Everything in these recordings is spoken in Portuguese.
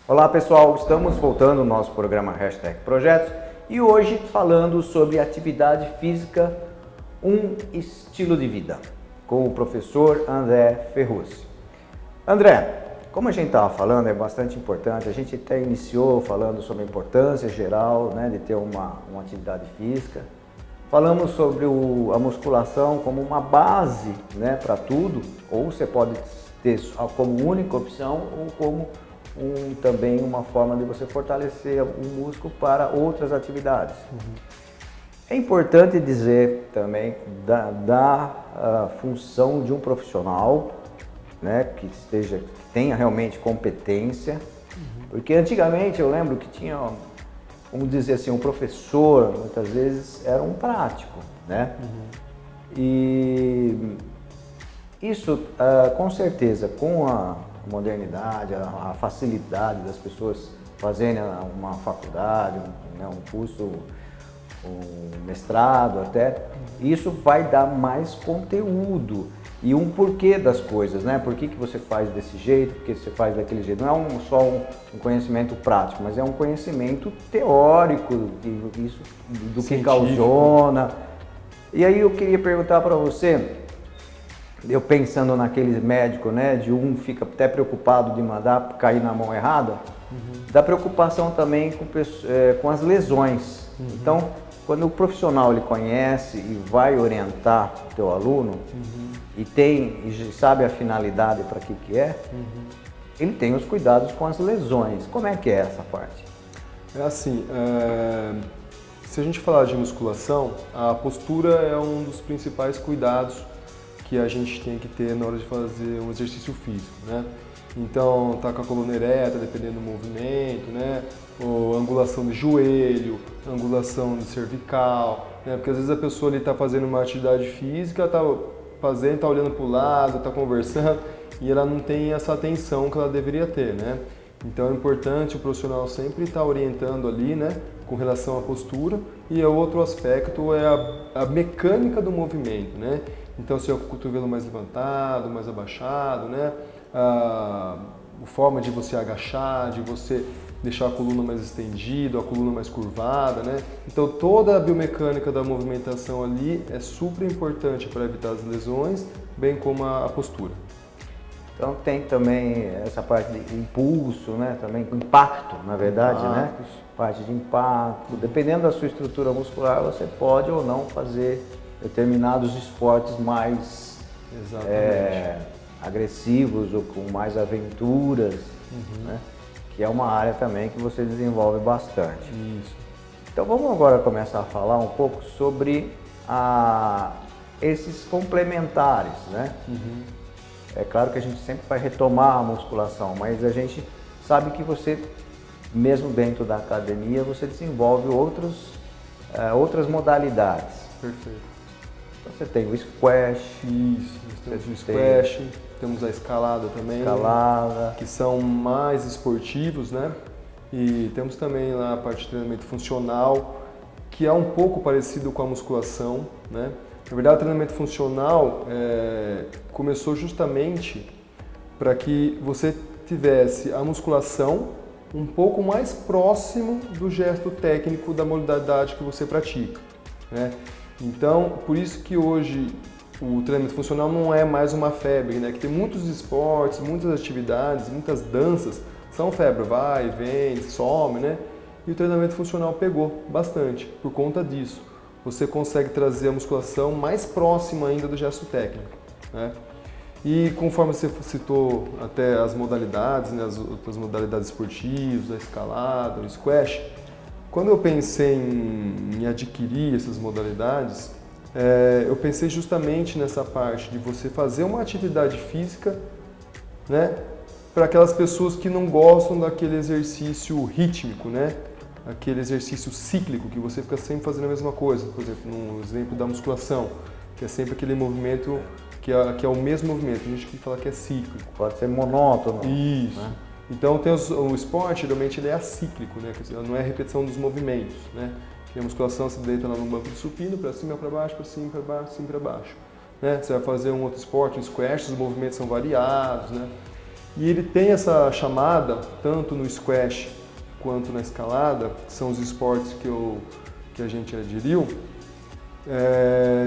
Olá pessoal, estamos voltando ao nosso programa #Projetos e hoje falando sobre atividade física, um estilo de vida, com o professor André Ferruzzi. André, como a gente estava falando, é bastante importante, a gente até iniciou falando sobre a importância geral, né, de ter uma atividade física. Falamos sobre a musculação como uma base, né, para tudo, ou você pode ter como única opção ou como também uma forma de você fortalecer o músculo para outras atividades. É importante dizer também da função de um profissional, né, que tenha realmente competência, porque antigamente eu lembro que tinha, vamos dizer assim, um professor, muitas vezes era um prático, né? E isso, com certeza, com a modernidade, a facilidade das pessoas fazerem uma faculdade, um curso, um mestrado até, isso vai dar mais conteúdo e um porquê das coisas, né? Por que você faz desse jeito, por que você faz daquele jeito. Não é só um conhecimento prático, mas é um conhecimento teórico do que causona. E aí eu queria perguntar para você, eu pensando naquele médico, né, de fica até preocupado de mandar cair na mão errada, da preocupação também com as lesões. Então, quando o profissional ele conhece e vai orientar o teu aluno e sabe a finalidade para que é, ele tem os cuidados com as lesões. Como é que é essa parte? É assim, se a gente falar de musculação, a postura é um dos principais cuidados que a gente tem que ter na hora de fazer um exercício físico, né? Então, tá com a coluna ereta, dependendo do movimento, né? Ou angulação de joelho, angulação de cervical, né? Porque às vezes a pessoa ali tá fazendo uma atividade física, tá olhando para o lado, tá conversando e ela não tem essa atenção que ela deveria ter, né? Então é importante o profissional sempre estar orientando ali, né? Com relação à postura, e o outro aspecto é a mecânica do movimento, né? Então, se é o cotovelo mais levantado, mais abaixado, né? A forma de você agachar, de você deixar a coluna mais estendida, a coluna mais curvada, né? Então, toda a biomecânica da movimentação ali é super importante para evitar as lesões, bem como a postura. Então, tem também essa parte de impulso, né? Também impacto, na verdade, né? Parte de impacto. Dependendo da sua estrutura muscular, você pode ou não fazer determinados esportes mais agressivos ou com mais aventuras, né? Que é uma área também que você desenvolve bastante. Isso. Então vamos agora começar a falar um pouco sobre esses complementares, né? É claro que a gente sempre vai retomar a musculação, mas a gente sabe que você, mesmo dentro da academia, você desenvolve outras modalidades. Perfeito. Você tem o squash. Isso, temos o squash, temos a escalada também. Escalada. Que são mais esportivos, né? E temos também lá a parte de treinamento funcional, que é um pouco parecido com a musculação, né? Na verdade, o treinamento funcional começou justamente para que você tivesse a musculação um pouco mais próximo do gesto técnico da modalidade que você pratica, né? Então, por isso que hoje o treinamento funcional não é mais uma febre, né? Que tem muitos esportes, muitas atividades, muitas danças, são febre, vai, vem, some, né? E o treinamento funcional pegou bastante por conta disso. Você consegue trazer a musculação mais próxima ainda do gesto técnico, né? E conforme você citou até as modalidades, né? As outras modalidades esportivas, a escalada, o squash, quando eu pensei em adquirir essas modalidades, eu pensei justamente nessa parte de você fazer uma atividade física, né, para aquelas pessoas que não gostam daquele exercício rítmico, né, aquele exercício cíclico que você fica sempre fazendo a mesma coisa. Por exemplo, no exemplo da musculação, que é sempre aquele movimento que é o mesmo movimento. A gente que fala que é cíclico. Pode ser monótono. Isso. Né? Então o esporte geralmente ele é acíclico, né? Não é a repetição dos movimentos, né? E a musculação você deita lá no banco de supino, para cima, para baixo, para cima, para baixo, cima, para baixo, né? Você vai fazer um outro esporte, um squash, os movimentos são variados, né? E ele tem essa chamada, tanto no squash quanto na escalada, que são os esportes que a gente aderiu,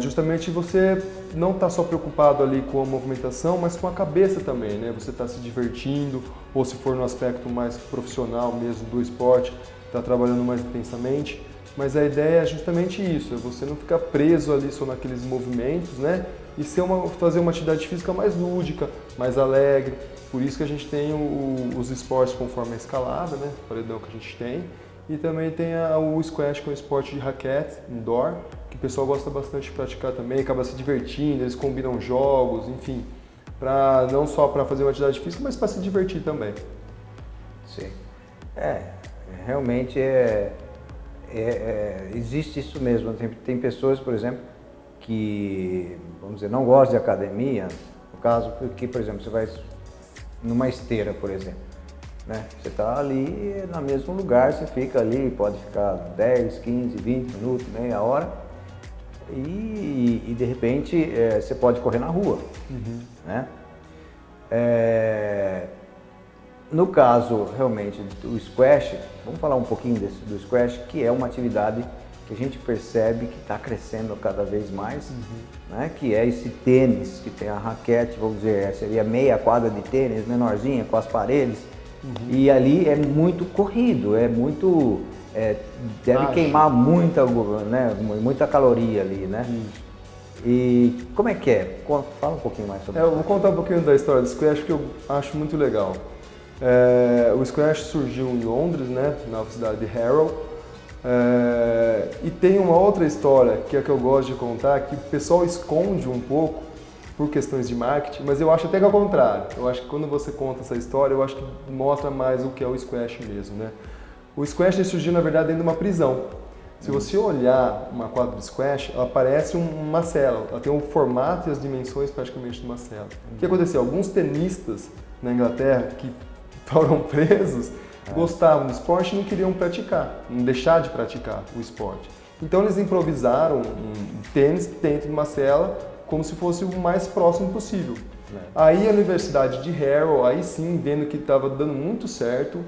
justamente você não está só preocupado ali com a movimentação, mas com a cabeça também, né? Você está se divertindo, ou se for no aspecto mais profissional mesmo do esporte, está trabalhando mais intensamente. Mas a ideia é justamente isso, é você não ficar preso ali só naqueles movimentos, né? E fazer uma atividade física mais lúdica, mais alegre. Por isso que a gente tem os esportes conforme a escalada, né? O paredão que a gente tem. E também tem o squash, que é um esporte de raquete, indoor, que o pessoal gosta bastante de praticar também, acaba se divertindo, eles combinam jogos, enfim, não só para fazer uma atividade física, mas para se divertir também. Sim. Realmente existe isso mesmo. Tem pessoas, por exemplo, que, vamos dizer, não gostam de academia, no caso que, por exemplo, você vai numa esteira, por exemplo, né? Você está ali no mesmo lugar, você fica ali, pode ficar 10, 15, 20 minutos, meia hora, e de repente você pode correr na rua, né? No caso, realmente, do squash, vamos falar um pouquinho do squash, que é uma atividade que a gente percebe que está crescendo cada vez mais, né? Que é esse tênis, que tem a raquete, vamos dizer, seria meia quadra de tênis, menorzinha, com as paredes, e ali é muito corrido, deve queimar muita caloria ali, né? E como é que é? Fala um pouquinho mais sobre isso. Eu vou contar um pouquinho da história do squash, que eu acho muito legal. O squash surgiu em Londres, né, na cidade de Harrow, e tem uma outra história que é que eu gosto de contar, que o pessoal esconde um pouco por questões de marketing, mas eu acho até que é o contrário. Eu acho que quando você conta essa história, eu acho que mostra mais o que é o squash mesmo, né? O squash surgiu, na verdade, dentro de uma prisão. Se você olhar uma quadra de squash, ela parece uma cela, ela tem o formato e as dimensões praticamente de uma cela. O que aconteceu? Alguns tenistas na Inglaterra que foram presos, gostavam do esporte e não queriam praticar, não deixar de praticar o esporte. Então eles improvisaram um tênis dentro de uma cela como se fosse o mais próximo possível. Aí a Universidade de Harrow, aí sim, vendo que estava dando muito certo,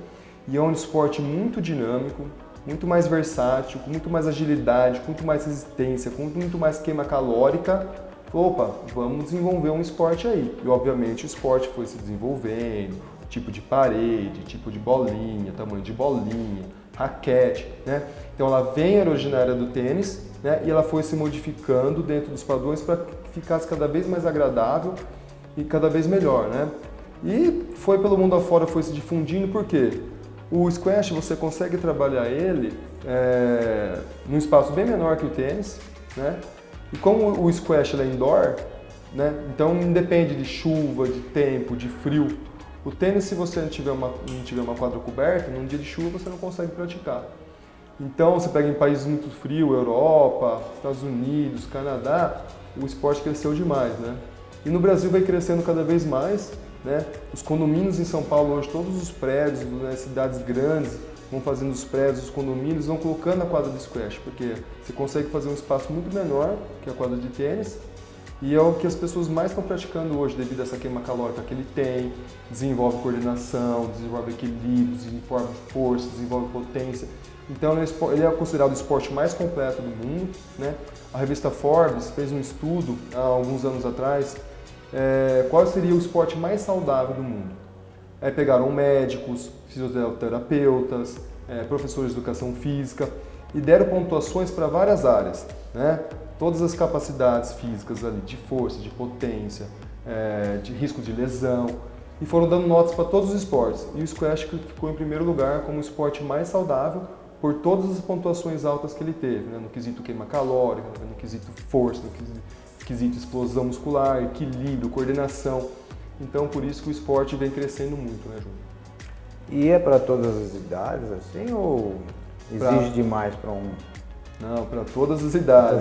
e é um esporte muito dinâmico, muito mais versátil, com muito mais agilidade, com muito mais resistência, com muito mais queima calórica, opa, vamos desenvolver um esporte aí. E obviamente o esporte foi se desenvolvendo, tipo de parede, tipo de bolinha, tamanho de bolinha, raquete, né? Então ela vem originária do tênis, né? E ela foi se modificando dentro dos padrões para que ficasse cada vez mais agradável e cada vez melhor, né? E foi pelo mundo afora, foi se difundindo, por quê? O squash você consegue trabalhar ele num espaço bem menor que o tênis, né? E como o squash é indoor, né? Então não depende de chuva, de tempo, de frio. O tênis, se você não tiver uma quadra coberta, num dia de chuva você não consegue praticar. Então você pega em países muito frios, Europa, Estados Unidos, Canadá, o esporte cresceu demais, né? E no Brasil vai crescendo cada vez mais, né? Os condomínios em São Paulo hoje, todos os prédios, né, cidades grandes, vão fazendo os prédios, os condomínios, vão colocando a quadra de squash, porque você consegue fazer um espaço muito menor que a quadra de tênis, e é o que as pessoas mais estão praticando hoje, devido a essa queima calórica que ele tem, desenvolve coordenação, desenvolve equilíbrio, desenvolve força, desenvolve potência. Então ele é considerado o esporte mais completo do mundo, né? A revista Forbes fez um estudo há alguns anos atrás, qual seria o esporte mais saudável do mundo. Pegaram médicos, fisioterapeutas, professores de educação física e deram pontuações para várias áreas, né? Todas as capacidades físicas ali, de força, de potência, de risco de lesão, e foram dando notas para todos os esportes. E o squash ficou em primeiro lugar como o esporte mais saudável por todas as pontuações altas que ele teve, né? No quesito queima calórica, no quesito força, no quesito explosão muscular, equilíbrio, coordenação. Então, por isso que o esporte vem crescendo muito, né, Júnior? E é para todas as idades, assim, ou exige demais para um... Não, para todas as idades.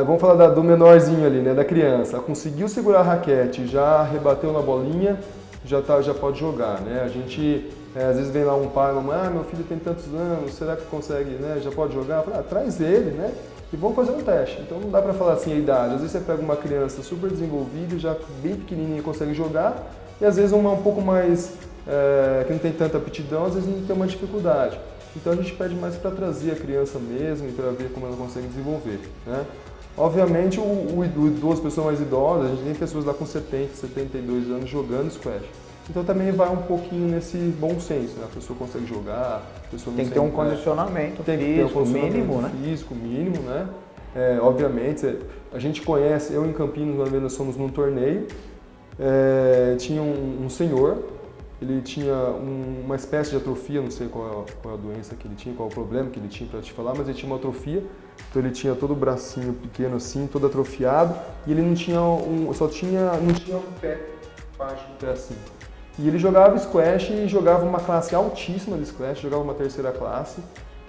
Vamos falar do menorzinho ali, né, da criança. Conseguiu segurar a raquete, já rebateu na bolinha, já pode jogar, né? A gente, às vezes vem lá um pai, mamãe, meu filho tem tantos anos, será que consegue, né, já pode jogar? Fala, traz ele, né? E vamos fazer um teste. Então não dá para falar assim a idade. Às vezes você pega uma criança super desenvolvida, já bem pequenininha, consegue jogar, e às vezes uma um pouco mais, que não tem tanta aptidão, às vezes não tem uma dificuldade. Então a gente pede mais para trazer a criança mesmo e para ver como ela consegue desenvolver, né? Obviamente o idoso, pessoa mais idosa, a gente tem pessoas lá com 70, 72 anos jogando squash. Então também vai um pouquinho nesse bom senso, né? A pessoa consegue jogar, a pessoa não Tem que ter um condicionamento físico mínimo, né? Físico mínimo, né? Obviamente, a gente conhece, eu em Campinas, uma vez nós fomos num torneio, tinha um senhor, ele tinha uma espécie de atrofia, não sei qual é a doença que ele tinha, qual é o problema que ele tinha para te falar, mas ele tinha uma atrofia, então ele tinha todo o bracinho pequeno assim, todo atrofiado, e ele não tinha um pé, parte do pé assim. E ele jogava squash e jogava uma classe altíssima de squash, jogava uma terceira classe,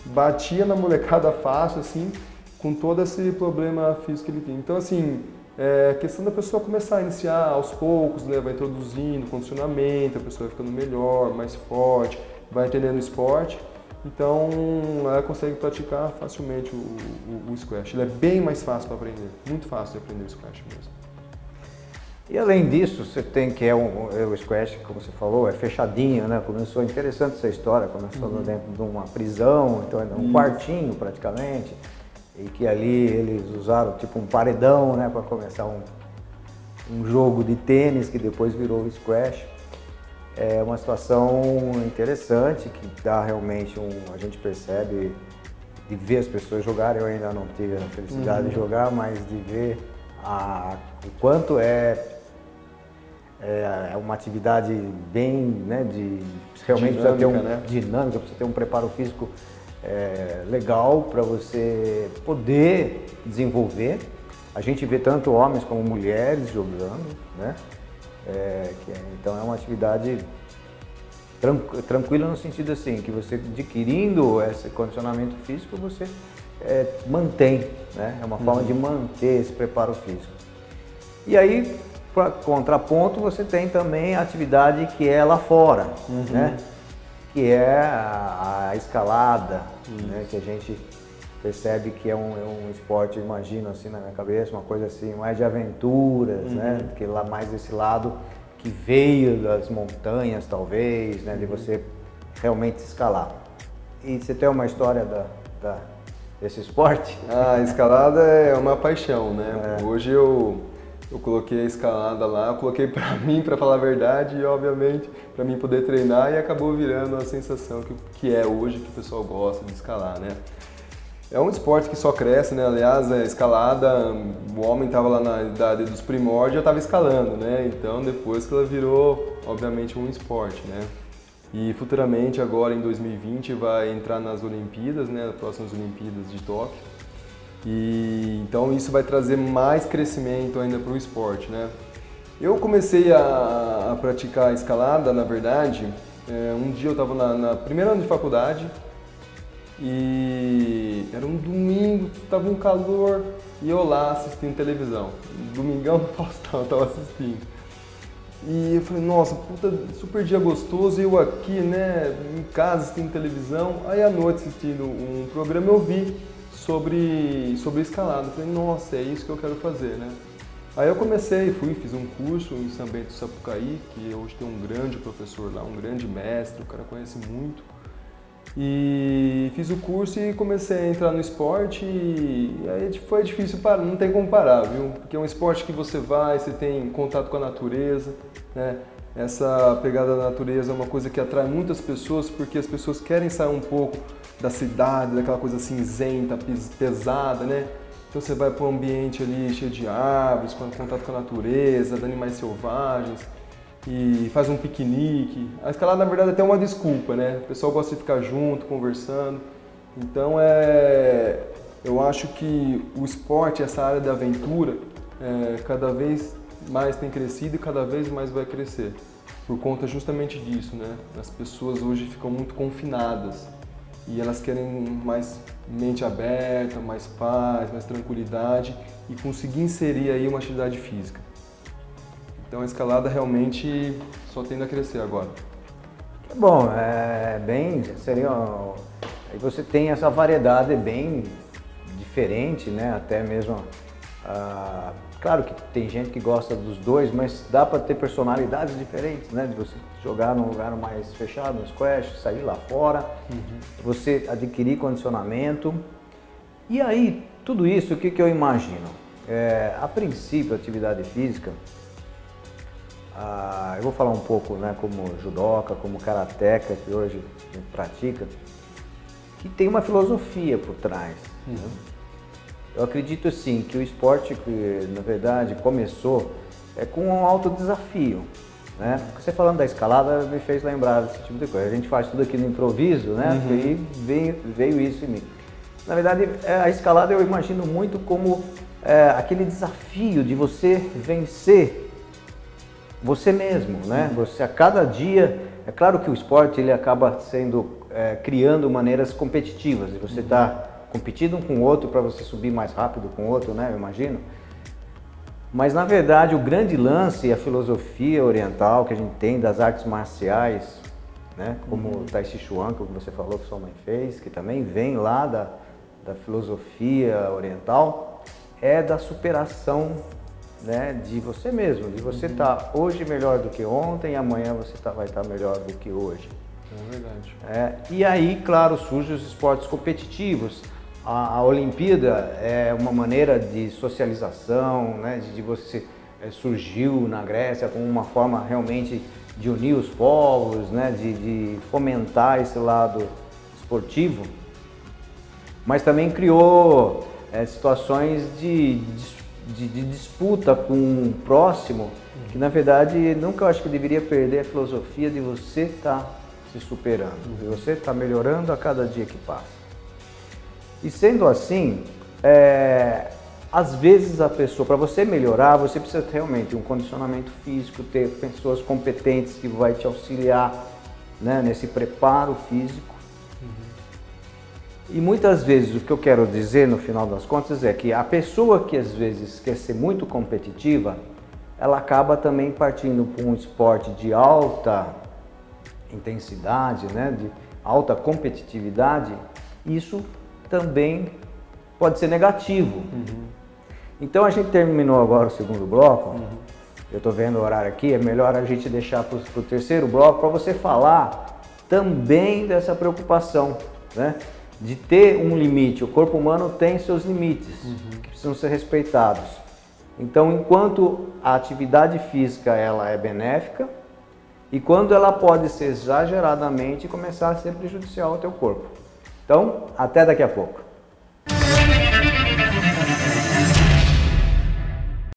batia na molecada fácil, assim, com todo esse problema físico que ele tem. Então, assim, questão da pessoa começar a iniciar aos poucos, né? Vai introduzindo condicionamento, a pessoa vai ficando melhor, mais forte, vai entendendo o esporte. Então, ela consegue praticar facilmente o squash. Ele é bem mais fácil para aprender, muito fácil de aprender o squash mesmo. E além disso, você tem que o squash, como você falou, é fechadinho, né? Começou interessante essa história, começou dentro de uma prisão, então é um quartinho praticamente, e que ali eles usaram tipo um paredão, né, para começar um jogo de tênis que depois virou o squash. É uma situação interessante que dá realmente a gente percebe de ver as pessoas jogarem. Eu ainda não tive a felicidade de jogar, mas de ver o quanto é uma atividade bem, né, realmente dinâmica, precisa ter né? dinâmica, precisa ter um preparo físico legal para você poder desenvolver. A gente vê tanto homens como mulheres jogando, né? Então é uma atividade tranquila no sentido assim, que você adquirindo esse condicionamento físico, você mantém, né? É uma forma de manter esse preparo físico. E aí, para contraponto, você tem também a atividade que é lá fora, né? Que é a escalada, né? Que a gente percebe que é um esporte, imagino assim na minha cabeça, uma coisa assim, mais de aventuras, né? Que lá mais esse lado que veio das montanhas, talvez, né? De você realmente escalar. E você tem uma história desse esporte? A escalada é uma paixão, né? Hoje eu coloquei a escalada lá, eu coloquei pra mim, pra falar a verdade, e obviamente pra mim poder treinar, e acabou virando a sensação que é hoje que o pessoal gosta de escalar, né? É um esporte que só cresce, né? Aliás, a escalada, o homem estava lá na idade dos primórdios, já estava escalando, né? Então depois que ela virou, obviamente, um esporte, né? E futuramente, agora em 2020, vai entrar nas Olimpíadas, né? As próximas Olimpíadas de Tóquio. E então isso vai trazer mais crescimento ainda para o esporte, né? Eu comecei a praticar escalada, na verdade, um dia eu estava na primeira ano de faculdade, e era um domingo, estava um calor, e eu lá assistindo televisão. Domingão do Faustão, eu estava assistindo. E eu falei, nossa, puta, super dia gostoso, eu aqui, né, em casa assistindo televisão. Aí à noite assistindo um programa eu vi sobre escalada. Eu falei, nossa, é isso que eu quero fazer, né? Aí eu comecei, fiz um curso em São Bento do Sapucaí, que hoje tem um grande professor lá, um grande mestre, o cara conhece muito. E fiz o curso e comecei a entrar no esporte, e aí foi difícil parar, não tem como parar, viu? Porque é um esporte que você tem contato com a natureza, né? Essa pegada da natureza é uma coisa que atrai muitas pessoas, porque as pessoas querem sair um pouco da cidade, daquela coisa cinzenta, pesada, né? Então você vai para um ambiente ali cheio de árvores, com contato com a natureza, de animais selvagens, e faz um piquenique. A escalada, na verdade, é até uma desculpa, né? O pessoal gosta de ficar junto, conversando. Então, eu acho que o esporte, essa área da aventura, cada vez mais tem crescido e cada vez mais vai crescer. Por conta justamente disso, né? As pessoas hoje ficam muito confinadas e elas querem mais mente aberta, mais paz, mais tranquilidade e conseguir inserir aí uma atividade física. Então a escalada realmente só tende a crescer agora. Bom, aí você tem essa variedade bem diferente, né? Até mesmo Claro que tem gente que gosta dos dois, mas dá para ter personalidades diferentes, né? De você jogar num lugar mais fechado, no squash, sair lá fora, você adquirir condicionamento. E aí, tudo isso, o que eu imagino? A princípio, a atividade física, eu vou falar um pouco, né, como judoca, como karateca, que hoje a gente pratica, que tem uma filosofia por trás. Né? Eu acredito sim que o esporte, que na verdade começou com um alto desafio. Né? Você falando da escalada me fez lembrar desse tipo de coisa. A gente faz tudo aqui no improviso, né? E veio isso em mim. Na verdade, a escalada eu imagino muito como aquele desafio de você vencer você mesmo, né? Você a cada dia, é claro que o esporte ele acaba criando maneiras competitivas, e você está competindo um com o outro para você subir mais rápido com o outro, né? Eu imagino. Mas na verdade o grande lance e a filosofia oriental que a gente tem das artes marciais, né? Como o Tai Chi Chuan, que você falou que sua mãe fez, que também vem lá da filosofia oriental, é da superação, né, de você mesmo, de você estar hoje melhor do que ontem e amanhã você vai estar melhor do que hoje. É verdade. E aí, claro, surgem os esportes competitivos. A Olimpíada é uma maneira de socialização, né, de você surgiu na Grécia como uma forma realmente de unir os povos, né, de fomentar esse lado esportivo, mas também criou situações de disputa com o próximo, que na verdade nunca eu acho que deveria perder a filosofia de você estar se superando, de você estar melhorando a cada dia que passa. E sendo assim, às vezes a pessoa, para você melhorar, você precisa ter realmente um condicionamento físico, ter pessoas competentes que vai te auxiliar, né, nesse preparo físico. E muitas vezes o que eu quero dizer no final das contas é que a pessoa que às vezes quer ser muito competitiva, ela acaba também partindo para um esporte de alta intensidade, né, de alta competitividade. Isso também pode ser negativo. Então a gente terminou agora o segundo bloco. Eu estou vendo o horário aqui, é melhor a gente deixar para o terceiro bloco para você falar também dessa preocupação, né? De ter um limite. O corpo humano tem seus limites que precisam ser respeitados. Então, enquanto a atividade física ela é benéfica, e quando ela pode ser exageradamente começar a ser prejudicial ao teu corpo. Então, até daqui a pouco.